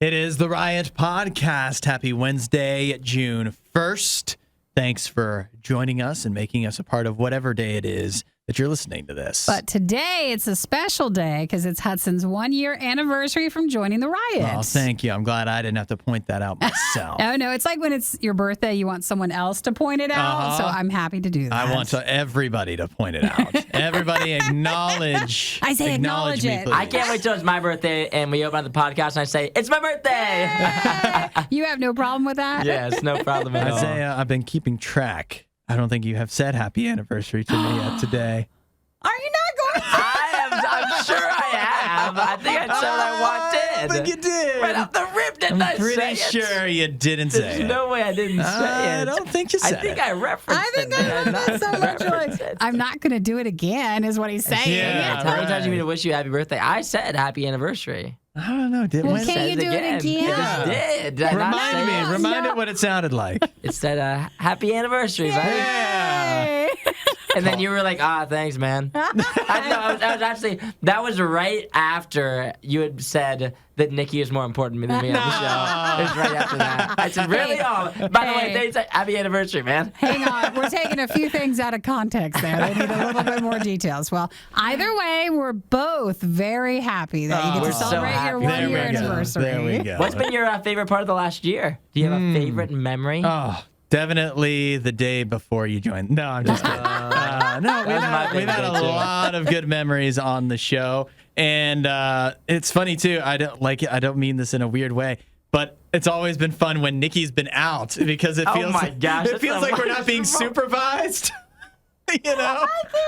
It is the Riot Podcast. Happy Wednesday, June 1st. Thanks for joining us and making us a part of whatever day it is that you're listening to this. But today, it's a special day because it's Hudson's 1-year anniversary from joining the Riot. Oh, thank you. I'm glad I didn't have to point that out myself. No, it's like when it's your birthday, you want someone else to point it out. So I'm happy to do that. I want everybody to point it out. Everybody acknowledge. I say acknowledge me, it. please. I can't wait till it's my birthday and we open up the podcast and I say, it's my birthday. You have no problem with that? Yes, no problem at all. Isaiah, I've been keeping track. I don't think you have said happy anniversary to me yet today. Are you not going to? I'm sure I have. I think I said what I wanted. I think you did. Right off the rip, didn't I say it? Pretty sure you didn't say There's it. no way I didn't say it. I don't think you said it. I think I referenced I think I heard that so much. Like, I'm not going to do it again, is what he's saying. Yeah, How many times you mean to wish you happy birthday? I said happy anniversary. I don't know. Did Well, when? can't you do it again? I just did. Did I not say Remind it? me. Remind it what it sounded like. It said happy anniversary, buddy. Yeah. And then you were like, thanks, man. I was actually, that was right after you had said that Nikki is more important than me on the show. It was right after that. I said, really? By the way, they said happy anniversary, man. Hang on. We're taking a few things out of context there. They need a little bit more details. Well, either way, we're both very happy that you get we're to so celebrate happy. your There we 1-year go. anniversary. There we go. What's been your favorite part of the last year? Do you have a favorite memory? Oh, definitely the day before you joined. No, I'm just kidding. No, we've had a lot of good memories on the show, and it's funny too. I don't mean this in a weird way, but it's always been fun when Nikki's been out because it feels my gosh, it feels like we're not being supervised. You know?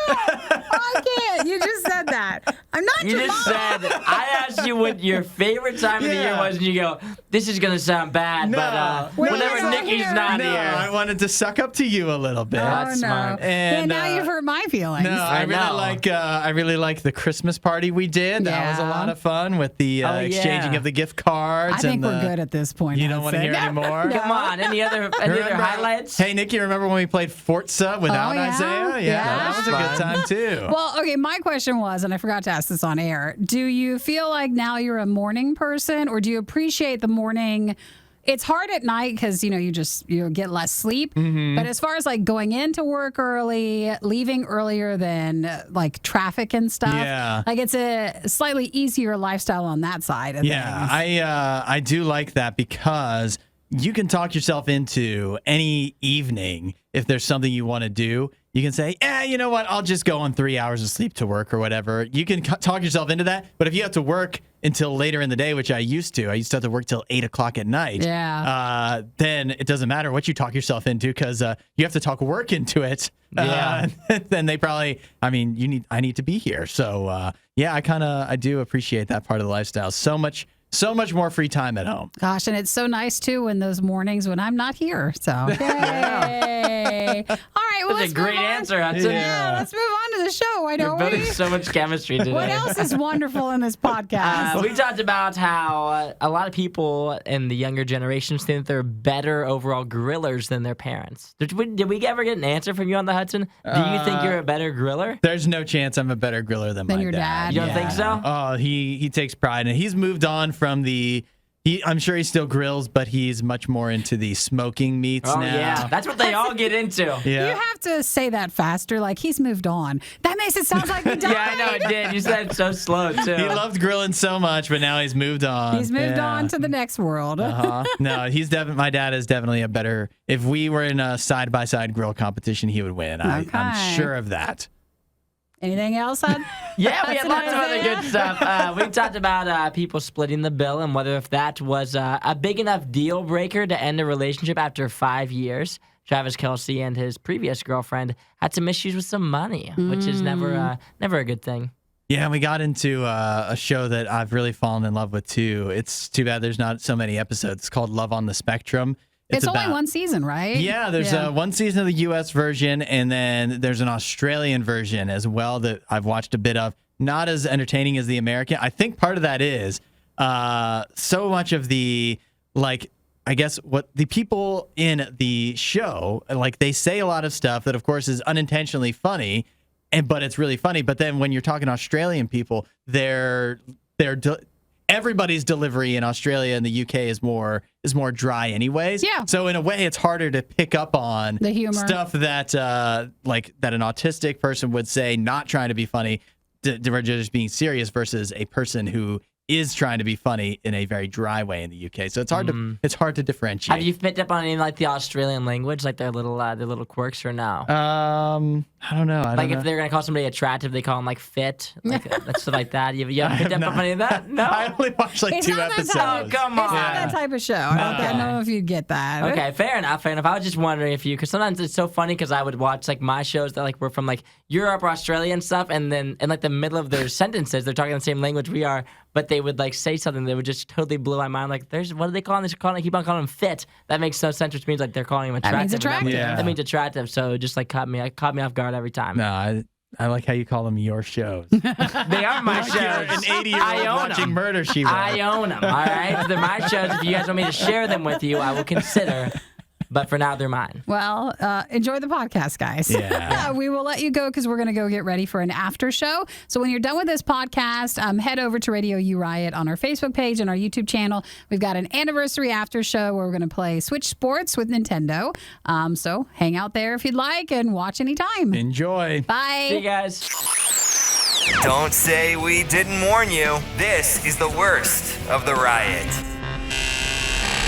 I can't. You just said that. I'm not You your just mom. said, I asked you what your favorite time of the year was, and you go, this is going to sound bad, but When whenever he's not Nikki's here. not No, here. I wanted to suck up to you a little bit. That's no. smart. And, now you've hurt my feelings. No, I really like the Christmas party we did. That was a Yeah. lot of fun with the exchanging yeah. of the gift cards. I think and we're good at this point. You don't want to hear Hudson. any more? Come on, any other highlights? Hey, Nikki, remember when we played Forza without yeah? Isaiah? Yeah. That was a good time too. Well, okay, my question was, and I forgot to ask this on air, do you feel like now you're a morning person, or do you appreciate the morning? It's hard at night because, you get less sleep. Mm-hmm. But as far as like going into work early, leaving earlier than like traffic and stuff, Yeah. like it's a slightly easier lifestyle on that side of Yeah, things. I do like that because you can talk yourself into any evening if there's something you want to do. You can say, you know what? I'll just go on 3 hours of sleep to work or whatever. You can talk yourself into that. But if you have to work until later in the day, which I used to have to work till 8 o'clock at night. Yeah. Then it doesn't matter what you talk yourself into because you have to talk work into it. Yeah. Then they probably, I need to be here. So I do appreciate that part of the lifestyle. So much more free time at home. Gosh, and it's so nice too in those mornings when I'm not here. So, yay. All right, well, That's a great answer, Hudson. Yeah, let's move on to the show. Why You're don't building we? so much chemistry today. What else is wonderful in this podcast? We talked about how a lot of people in the younger generations think they're better overall grillers than their parents. Did we ever get an answer from you on the Hudson? Do you think you're a better griller? There's no chance I'm a better griller than my your dad? You don't think so? Oh, he takes pride, and he's moved on from I'm sure he still grills, but he's much more into the smoking meats Oh, now. yeah. That's what they all get into. Yeah. You have to say that faster, like he's moved on. That makes it sound like we died. Yeah, I know it did. You said it so slow, too. He loved grilling so much, but now he's moved on. He's moved on to the next world. No, my dad is definitely a better. If we were in a side-by-side grill competition, he would win. Okay. I'm sure of that. Anything else, Hud? Yeah, we That's had lots of other Isaiah. good stuff. We talked about people splitting the bill and whether if that was a big enough deal breaker to end a relationship after 5 years. Travis Kelce and his previous girlfriend had some issues with some money, which is never a good thing. Yeah, we got into a show that I've really fallen in love with, too. It's too bad there's not so many episodes. It's called Love on the Spectrum. It's only one season, right? Yeah, there's one season of the U.S. version, and then there's an Australian version as well that I've watched a bit of. Not as entertaining as the American. I think part of that is so much of the, I guess what the people in the show, they say a lot of stuff that, of course, is unintentionally funny, but it's really funny. But then when you're talking Australian people, everybody's delivery in Australia and the UK is more dry anyways. Yeah. So in a way, it's harder to pick up on The humor. stuff that like that an autistic person would say, not trying to be funny, just being serious, versus a person who is trying to be funny in a very dry way in the UK. So it's hard to differentiate. Have you picked up on any like the Australian language, like their little quirks, or no? I don't know. Like if they're gonna call somebody attractive, they call them like fit, like stuff like that. You haven't picked up on any of that? No. I only watched like It's 2 not that episodes. type- Oh, come It's on. not that type of show. I don't know if you'd get that. Okay, fair enough. I was just wondering if you, because sometimes it's so funny because I would watch like my shows that like were from like Europe or Australia and stuff, and then in like the middle of their sentences, they're talking the same language we are, but they would like say something that would just totally blow my mind. Like, what do they call him? They keep on calling him fit. That makes no sense, which means like they're calling him attractive. That means attractive. Yeah. That means attractive. So it just like caught me off guard every time. No, I like how you call them your shows. They are my Like you're shows. an 80-year-old I own watching 'em. Murder, She Wrote. I own them, all right? They're my shows. If you guys want me to share them with you, I will consider. But for now, they're mine. Well, enjoy the podcast, guys. Yeah. We will let you go because we're going to go get ready for an after show. So when you're done with this podcast, head over to Radio U Riot on our Facebook page and our YouTube channel. We've got an anniversary after show where we're going to play Switch Sports with Nintendo. So hang out there if you'd like and watch anytime. Enjoy. Bye. See you guys. Don't say we didn't warn you. This is the worst of the riot.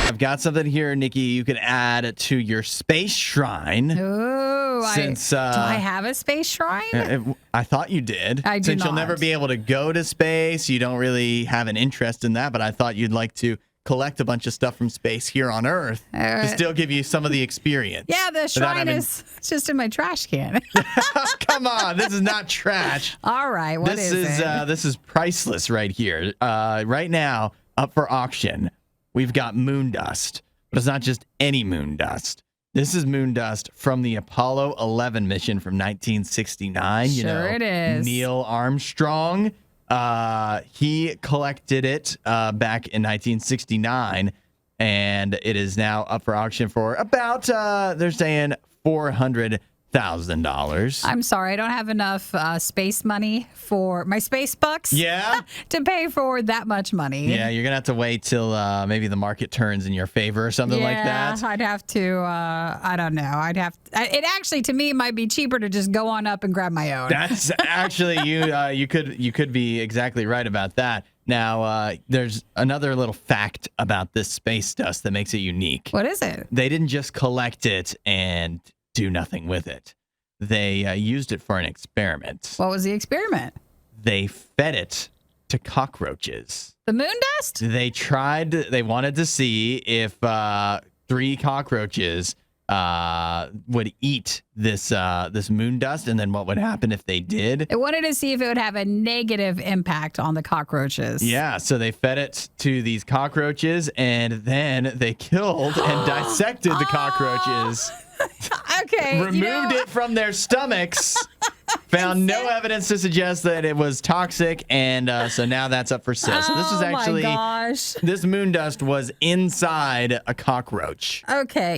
I've got something here, Nikki, you can add to your space shrine. Ooh, Since, do I have a space shrine? I thought you did. I do Since you'll not. never be able to go to space, you don't really have an interest in that, but I thought you'd like to collect a bunch of stuff from space here on Earth to still give you some of the experience. Yeah, the without shrine having- is it's just in my trash can. Come on, this is not trash. All right, what This is it? This is priceless right here. Right now, up for auction, we've got moon dust, but it's not just any moon dust. This is moon dust from the Apollo 11 mission from 1969. Sure it is. Neil Armstrong. He collected it back in 1969, and it is now up for auction for about, they're saying, $400,000. I'm sorry, I don't have enough space money for my space bucks. Yeah? To pay for that much money. Yeah, you're going to have to wait till maybe the market turns in your favor or something like that. I'd have to. I don't know. It actually, to me, might be cheaper to just go on up and grab my own. That's actually you could be exactly right about that. Now, there's another little fact about this space dust that makes it unique. What is it? They didn't just collect it and do nothing with it. They used it for an experiment. What was the experiment? They fed it to cockroaches. The moon dust? They wanted to see if 3 cockroaches would eat this moon dust, and then what would happen if they did. It wanted to see if it would have a negative impact on the cockroaches. Yeah, so they fed it to these cockroaches, and then they killed and dissected the cockroaches, Okay. removed it from their stomachs, found no evidence to suggest that it was toxic, and so now that's up for sale. So this is actually, Oh my gosh. this moon dust was inside a cockroach. Okay.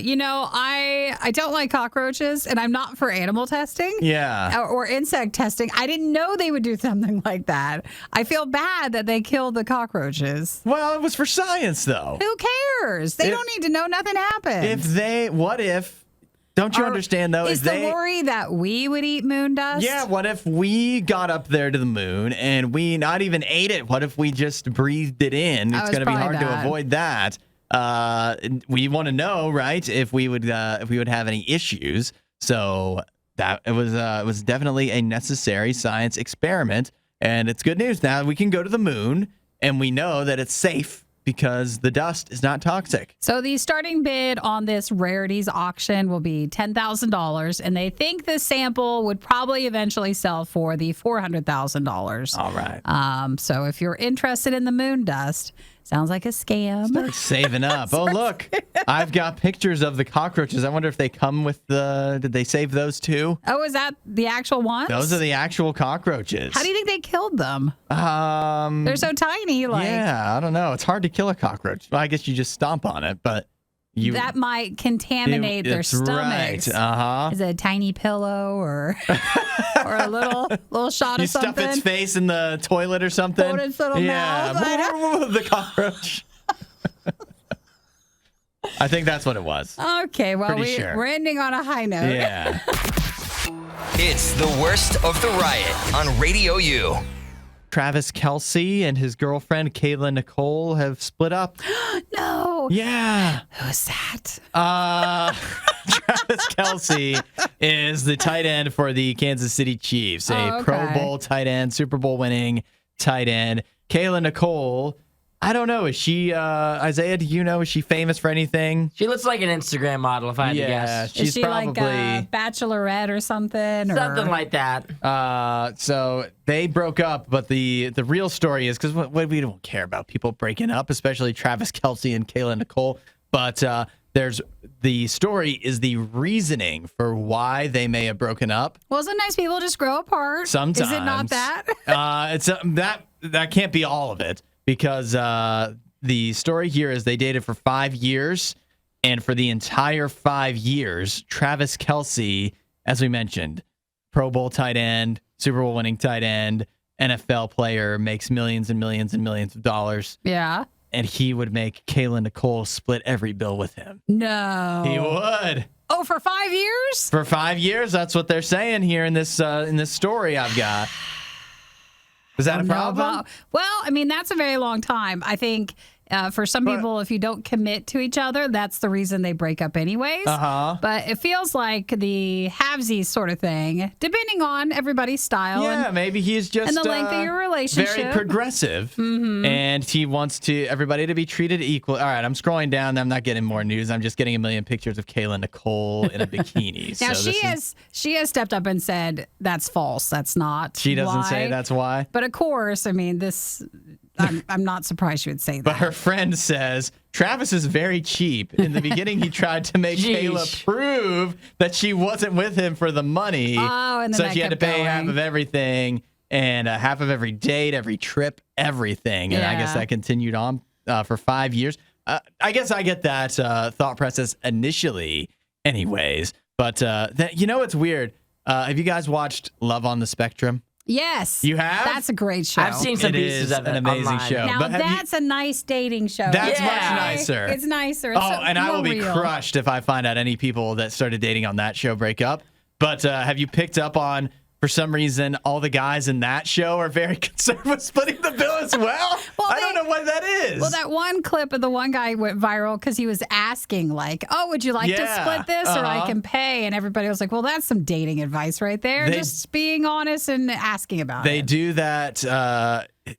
I don't like cockroaches, and I'm not for animal testing. Yeah. Or insect testing. I didn't know they would do something like that. I feel bad that they killed the cockroaches. Well, it was for science, though. Who cares? They don't need to know nothing happened. What if, don't you understand, though? Is the worry that we would eat moon dust? Yeah, what if we got up there to the moon and we not even ate it? What if we just breathed it in? It's it's going to be probably hard to that. avoid that. We want to know, right, if we would have any issues. So that it was definitely a necessary science experiment, and it's good news. Now we can go to the moon, and we know that it's safe because the dust is not toxic. So the starting bid on this rarities auction will be $10,000, and they think the sample would probably eventually sell for the $400,000. All right. So if you're interested in the moon dust, sounds like a scam. Start saving up. Oh, look, I've got pictures of the cockroaches. I wonder if they come with did they save those too? Oh, is that the actual ones? Those are the actual cockroaches. How do you think they killed them? They're so tiny. yeah, I don't know. It's hard to kill a cockroach. Well, I guess you just stomp on it, but that might contaminate their That's stomachs. Right. Uh-huh. Is it a tiny pillow or a little shot You of something? stuff its face in the toilet or something. Hold its little mouth. The cockroach. I think that's what it was. Okay, well, Pretty sure. we're ending on a high note. Yeah. It's the worst of the riot on Radio U. Travis Kelce and his girlfriend, Kayla Nicole, have split up. No. Yeah. Who's that? Travis Kelce is the tight end for the Kansas City Chiefs, a Pro Bowl tight end, Super Bowl winning tight end. Kayla Nicole, I don't know. Is she, Isaiah, do you know, is she famous for anything? She looks like an Instagram model, if I had to guess. She's Is she probably like a bachelorette or something? Something like that. So they broke up, but the real story is because we don't care about people breaking up, especially Travis Kelce and Kayla Nicole. But there's the story is the reasoning for why they may have broken up. Well, sometimes people just grow apart. Sometimes Is it not that? It's that can't be all of it because the story here is they dated for 5 years, and for the entire 5 years, Travis Kelce, as we mentioned, Pro Bowl tight end, Super Bowl winning tight end, NFL player, makes millions and millions and millions of dollars. Yeah. And he would make Kayla Nicole split every bill with him. No. He would. Oh, for 5 years? For 5 years, that's what they're saying here in this story I've got. Is that a problem? Well, I mean, that's a very long time. I think for some people, if you don't commit to each other, that's the reason they break up anyways. Uh-huh. But it feels like the halvesies sort of thing, depending on everybody's style. Yeah, maybe he's just and the length of your relationship. very progressive, and he wants everybody to be treated equal. All right, I'm scrolling down. I'm not getting more news. I'm just getting a million pictures of Kayla Nicole in a bikini. Now so she has stepped up and said that's false. That's not. She doesn't say that's why. But of course, I mean this. I'm not surprised you would say that. But her friend says Travis is very cheap. In the beginning, he tried to make Kayla prove that she wasn't with him for the money. Oh, and then so she had to pay half of everything and half of every date, every trip, everything. And I guess that continued on for 5 years. I guess I get that thought process initially, anyways. But it's weird. Have you guys watched Love on the Spectrum? Yes. You have? That's a great show. I've seen some pieces of it. An amazing online. show. Now But that's a nice dating show. That's much nicer. It's nicer. It's and I will be crushed if I find out any people that started dating on that show break up. But have you picked up on, for some reason, all the guys in that show are very concerned with splitting the bill as well? I don't know what that is. Well, that one clip of the one guy went viral because he was asking, like, oh, would you like to split this or I can pay? And everybody was like, well, that's some dating advice right there. Just being honest and asking about it. They do that,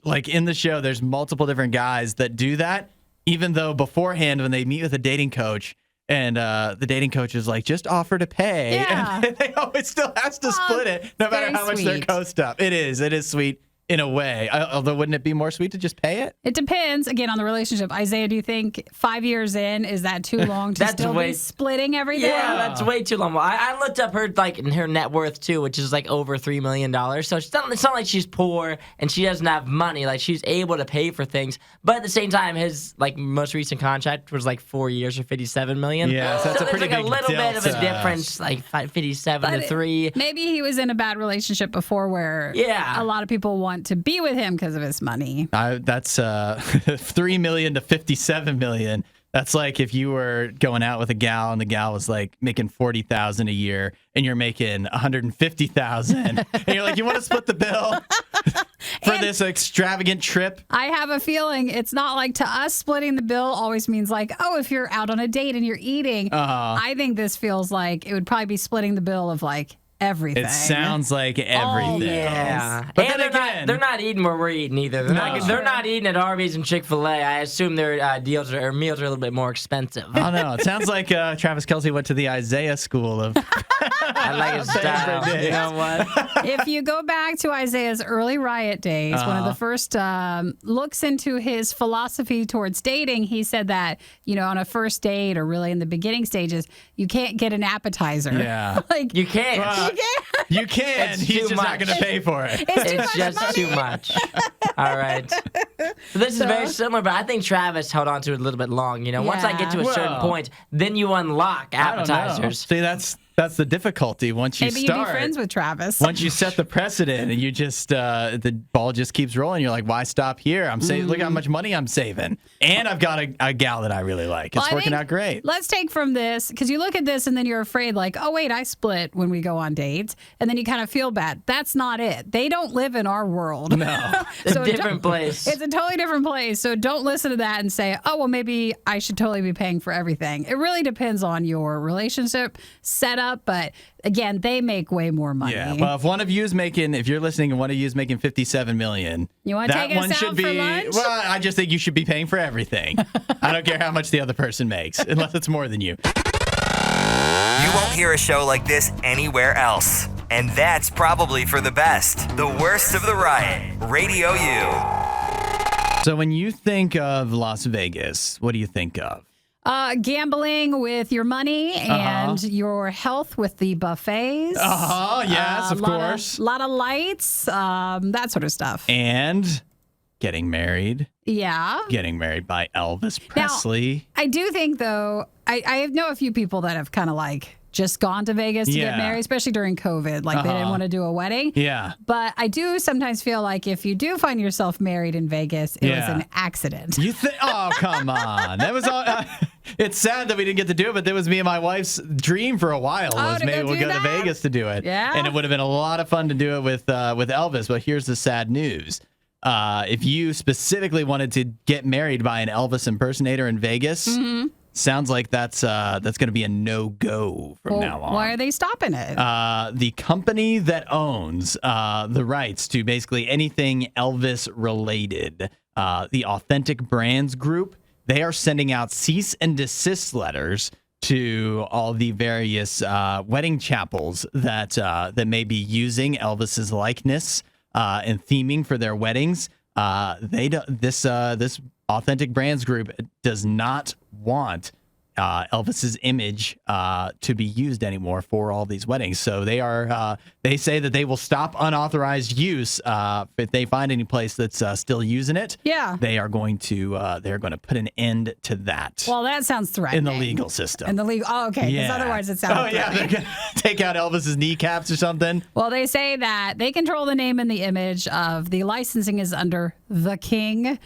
like in the show, there's multiple different guys that do that, even though beforehand when they meet with a dating coach, and the dating coach is like, just offer to pay. Yeah. And they always still has to split it, no matter how much they're coached up. It is sweet in a way. Although, wouldn't it be more sweet to just pay it? It depends, again, on the relationship. Isaiah, do you think 5 years in, is that too long to still be splitting everything? Yeah, that's way too long. Well, I looked up her her net worth, too, which is like over $3 million. So it's not like she's poor and she doesn't have money. Like, she's able to pay for things. But at the same time, his most recent contract was like 4 years or $57 million. Yeah, so that's a pretty big a little bit of a difference, like 57 to 3. Maybe he was in a bad relationship before where a lot of people want to be with him because of his money. That's $3 million to $57 million. That's like if you were going out with a gal and the gal was like making $40,000 a year and you're making $150,000 and you're like, you want to split the bill for this extravagant trip? I have a feeling it's not like to us splitting the bill always means like, oh, if you're out on a date and you're eating. I think this feels like it would probably be splitting the bill of like everything. It sounds like everything. Yeah. But and then they're not eating where we're eating either. They're not eating at Arby's and Chick-fil-A. I assume their meals are a little bit more expensive. I don't know. It sounds like Travis Kelce went to the Isaiah school of... I like his style. You know what? If you go back to Isaiah's early riot days, one of the first looks into his philosophy towards dating, he said that, on a first date or really in the beginning stages, you can't get an appetizer. Yeah. You can't. You can. It's He's too just not much. going to pay for it. It's just too much. All right. So this is very similar, but I think Travis held on to it a little bit long. You know, once I get to a certain Well, point, then you unlock I don't know. appetizers. See, that's the difficulty. Once you Maybe start, you'd be friends with Travis. once you set the precedent and you just the ball just keeps rolling, you're like, why stop here? I'm saving. Look how much money I'm saving, and I've got a gal that I really like. It's Well, I working think out great. Let's take from this, because you look at this and then you're afraid, like, oh, wait, I split when we go on dates. And then you kind of feel bad. That's not it. They don't live in our world. No. It's So a different place. It's a totally different place. So don't listen to that and say, oh, well, maybe I should totally be paying for everything. It really depends on your relationship setup. But again, they make way more money. Yeah. Well, if one of you is making, if you're listening and one of you is making $57 million, You wanna that take us one out should for be. lunch? Well, I just think you should be paying for everything. I don't care how much the other person makes, unless it's more than you. You won't hear a show like this anywhere else. And that's probably for the best. The worst of the riot. Radio U. So when you think of Las Vegas, what do you think of? Gambling with your money and your health with the buffets. Yes, of course. A lot of lights, that sort of stuff. And getting married. Yeah. Getting married by Elvis Presley. I do think, though, I know a few people that have kind of like just gone to Vegas to get married, especially during COVID. Like they didn't want to do a wedding. Yeah. But I do sometimes feel like if you do find yourself married in Vegas, it was an accident. You think? Oh, come on. That was all. It's sad that we didn't get to do it, but that was me and my wife's dream for a while. Was to maybe go we'll do go to that? Vegas to do it. Yeah. And it would have been a lot of fun to do it with Elvis. But here's the sad news. If you specifically wanted to get married by an Elvis impersonator in Vegas, sounds like that's going to be a no-go from now on. Why are they stopping it? The company that owns the rights to basically anything Elvis related, the Authentic Brands Group, they are sending out cease and desist letters to all the various wedding chapels that may be using Elvis's likeness and theming for their weddings. This Authentic Brands Group does not want Elvis's image to be used anymore for all these weddings. So they say that they will stop unauthorized use if they find any place that's still using it. Yeah. They're going to put an end to that. Well, that sounds threatening. In the legal system. In the legal. Oh, okay. Because Yeah. otherwise it sounds. Oh yeah, they're gonna take out Elvis's kneecaps or something. Well, they say that they control the name and the image of the licensing is under the king.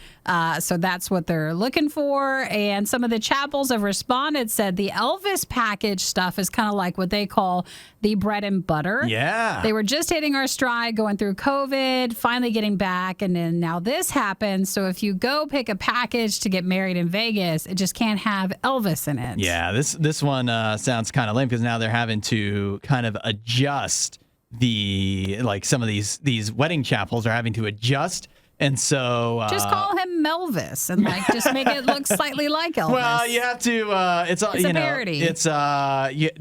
So that's what they're looking for. And some of the chapels have responded, said the Elvis package stuff is kind of like what they call the bread and butter. Yeah. They were just hitting our stride, going through COVID, finally getting back. And then now this happens. So if you go pick a package to get married in Vegas, it just can't have Elvis in it. Yeah, this one sounds kind of lame because now they're having to kind of adjust some of these wedding chapels are having to adjust. And so Just call him Melvis and just make it look slightly like Elvis. well, you have to. It's a parody.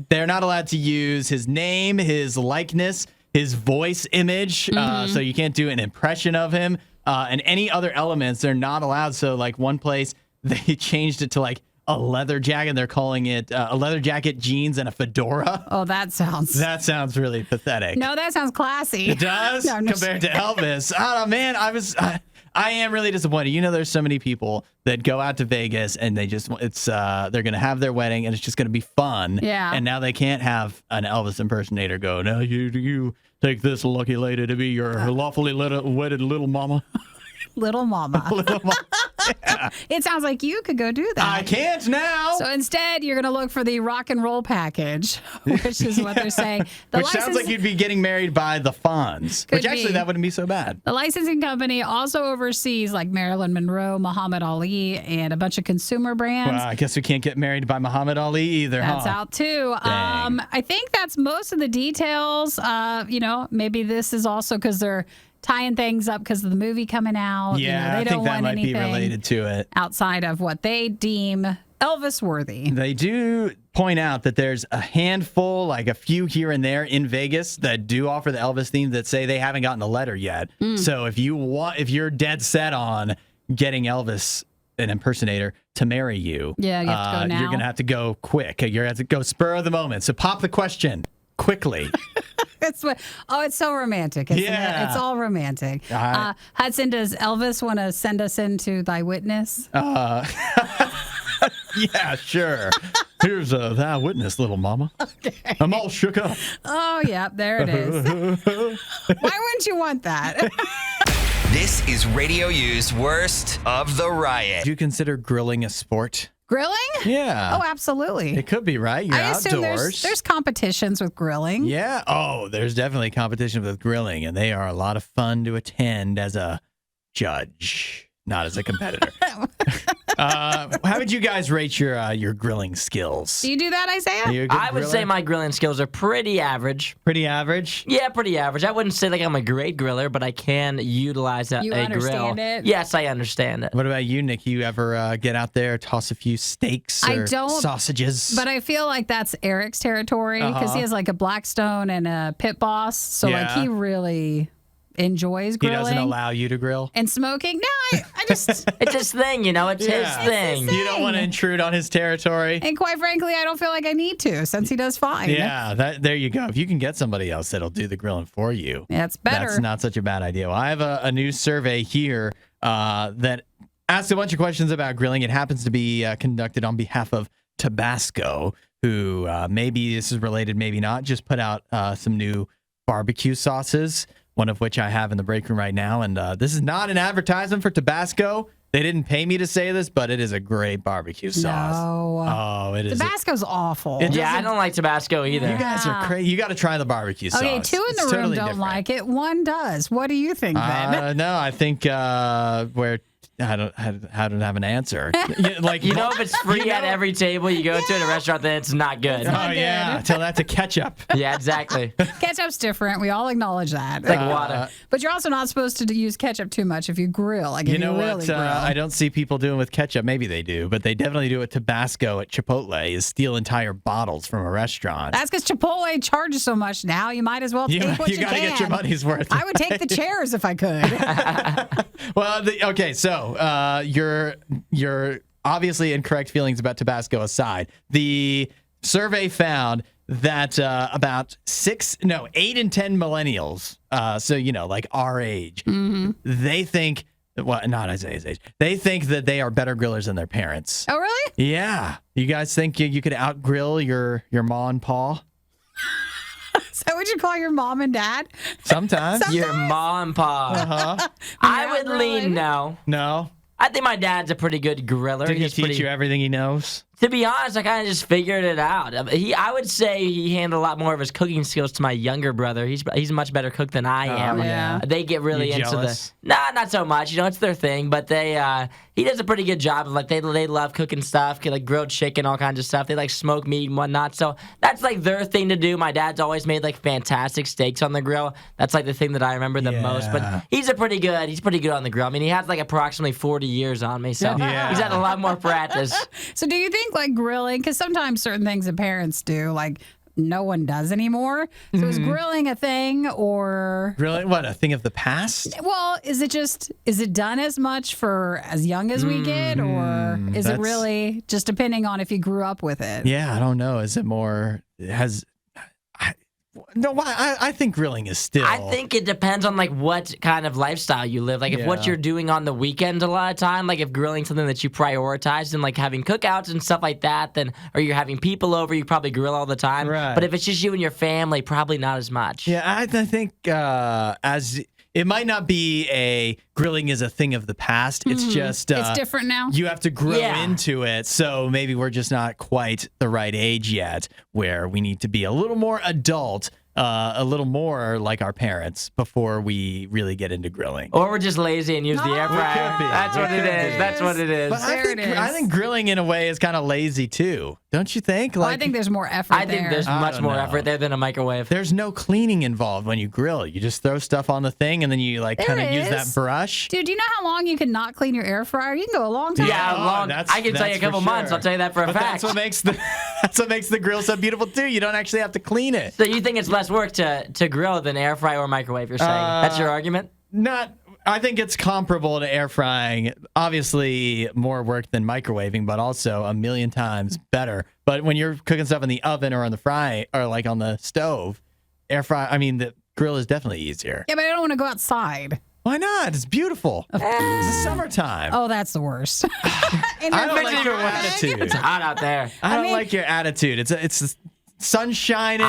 They're not allowed to use his name, his likeness, his voice image. So you can't do an impression of him and any other elements. They're not allowed. So like one place they changed it to like a leather jacket. They're calling it a leather jacket, jeans, and a fedora. Oh, that sounds really pathetic. No, that sounds classy. It does No, I'm just compared to Elvis. I don't know, man. I am really disappointed. You know, there's so many people that go out to Vegas and they're going to have their wedding and it's just going to be fun. Yeah. And now they can't have an Elvis impersonator go, "Now you take this lucky lady to be your lawfully wedded little mama." Little mama. Little mama. Yeah. It sounds like you could go do that. I can't now. So instead, you're going to look for the rock and roll package, which is what they're saying. Which sounds like you'd be getting married by the Fonz. Could Which actually, be. that wouldn't be so bad. The licensing company also oversees like Marilyn Monroe, Muhammad Ali, and a bunch of consumer brands. Well, I guess we can't get married by Muhammad Ali either, That's huh? out too. Dang. I think that's most of the details. Maybe this is also because they're tying things up because of the movie coming out. Yeah, they I don't think that want might be anything related to it. outside of what they deem Elvis worthy. They do point out that there's a handful, like a few here and there in Vegas that do offer the Elvis theme that say they haven't gotten a letter yet. So if you're dead set on getting Elvis, an impersonator, to marry you, Yeah, you have to go now. you're going to have to go quick. You're going to have to go spur of the moment. So pop the question quickly. It's so romantic, isn't Yeah. it? It's all romantic. Hudson, does Elvis want to send us into thy witness? Yeah, sure. Here's that witness, little mama. Okay. I'm all shook up. Oh, yeah, there it is. Why wouldn't you want that? This is Radio U's Worst of the Riot. Do you consider grilling a sport? Grilling? Yeah. Oh, absolutely. It could be, right? You're I assume outdoors. there's competitions with grilling. Yeah. Oh, there's definitely competition with grilling, and they are a lot of fun to attend as a judge, not as a competitor. How would you guys rate your grilling skills? Do you do that, Isaiah? Are you a good I would griller? say my grilling skills are pretty average. Pretty average. Yeah, pretty average. I wouldn't say like I'm a great griller, but I can utilize a You grill. understand it? Yes, I understand it. What about you, Nick? You ever get out there, toss a few steaks I or don't, sausages? But I feel like that's Eric's territory because he has like a Blackstone and a Pit Boss. So like Yeah. he really enjoys he grilling. doesn't allow you to grill. And smoking? No, I just, It's his thing, It's Yeah. his thing. You don't want to intrude on his territory. and quite frankly, I don't feel like I need to since he does fine. Yeah, there you go. If you can get somebody else that'll do the grilling for you, That's better. that's not such a bad idea. Well, I have a new survey here that asks a bunch of questions about grilling. It happens to be conducted on behalf of Tabasco, who maybe this is related, maybe not, just put out some new barbecue sauces, one of which I have in the break room right now. And this is not an advertisement for Tabasco. They didn't pay me to say this, but it is a great barbecue sauce. No. Oh, it is. Tabasco's awful. It Yeah, I don't like Tabasco either. You guys are crazy. You got to try the barbecue sauce. Okay, two in It's the room totally don't different. like it. One does. What do you think, then? No, I think where I don't have an answer. Like If it's free at every table you go to at a restaurant, then it's not good. Oh not yeah, good. tell that to ketchup. Yeah, exactly. Ketchup's different. We all acknowledge that. Like water. But you're also not supposed to use ketchup too much if you grill. Like if You know really what? grill. I don't see people doing with ketchup. Maybe they do, but they definitely do with Tabasco at Chipotle. Is steal entire bottles from a restaurant. That's because Chipotle charges so much now. You might as well take what you gotta can. get your money's worth. I would take the chairs if I could. Well, okay, so your obviously incorrect feelings about Tabasco aside, the survey found that about 8 in 10 millennials, so like our age, they think, well, not Isaiah's age, they think that they are better grillers than their parents. Oh, really? Yeah, you guys think you could out-grill your ma and pa? Is that what you call your mom and dad? Sometimes. Your mom and pa. Uh-huh. I Yeah, would really? lean no. No. I think my dad's a pretty good griller. Did he He's teach pretty, you everything he knows? To be honest, I kind of just figured it out. I would say he handled a lot more of his cooking skills to my younger brother. He's a much better cook than I am. yeah. They get really You into jealous? not so much. It's their thing, but he does a pretty good job of they love cooking stuff, like grilled chicken, all kinds of stuff. They like smoke meat and whatnot. So that's like their thing to do. My dad's always made like fantastic steaks on the grill. That's like the thing that I remember the most. Yeah. But he's pretty good on the grill. I mean, he has like approximately 40 years on me, so Yeah. he's had a lot more practice. So do you think like grilling, because sometimes certain things that parents do, like no one does anymore. So is grilling a thing or... Really? What, a thing of the past? Well, is it done as much for as young as we get, or is it that's- really just depending on if you grew up with it? Yeah, I don't know. Is it more, I think grilling is still. I think it depends on like what kind of lifestyle you live. Like if what Yeah. you're doing on the weekends a lot of time, like if grilling's something that you prioritize and like having cookouts and stuff like that, then or you're having people over, you probably grill all the time. Right. But if it's just you and your family, probably not as much. Yeah, I think as it might not be a grilling is a thing of the past. It's just It's different now. you have to grow Yeah. into it. So maybe we're just not quite the right age yet where we need to be a little more adult, a little more like our parents before we really get into grilling. Or we're just lazy and use the air fryer. could be. That's what it is. That's what it is. But There it is. I think grilling in a way is kind of lazy too. Don't you think? Well, I think there's more effort I think there. there's I much don't more know. effort there than a microwave. there's no cleaning involved when you grill. You just throw stuff on the thing and then you like There kind of use that is. brush. Dude, do you know how long you can not clean your air fryer? You can go a long time. Yeah, Oh, long. that's- I can tell you a that's couple for months. sure. I'll tell you that for a But fact. that's what makes the grill so beautiful too. You don't actually have to clean it. So you think it's less work to grill than air fry or microwave? You're saying that's your argument? I think it's comparable to air frying. Obviously, more work than microwaving, but also a million times better. But when you're cooking stuff in the oven or on the fry or like on the stove, air fry. I mean, the grill is definitely easier. Yeah, but I don't want to go outside. Why not? It's beautiful. It's the summertime. Oh, that's the worst. I don't like your attitude. It's hot out there. I don't like your attitude. It's sun shining,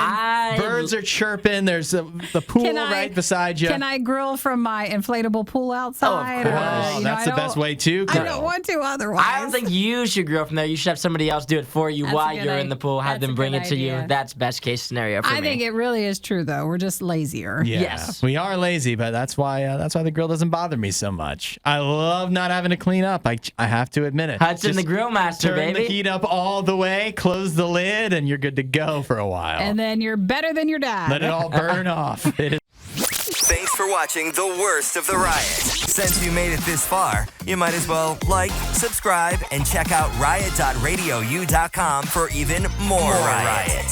birds are chirping. There's the pool right beside you. Can I grill from my inflatable pool outside? Oh, that's the best way to grill. I don't want to otherwise. I don't think you should grill from there. You should have somebody else do it for you while you're in the pool. Have them bring it to you. That's best case scenario for me. I think it really is true, though. We're just lazier. Yeah, yes. We are lazy, but that's why the grill doesn't bother me so much. I love not having to clean up. I have to admit it. Hudson, the grill master, turn baby. the heat up all the way, close the lid, and you're good to go for a while. And then you're better than your dad. Let it all burn off. Thanks for watching the worst of the riot. Since you made it this far, you might as well like, subscribe, and check out riot.radiou.com for even more riot.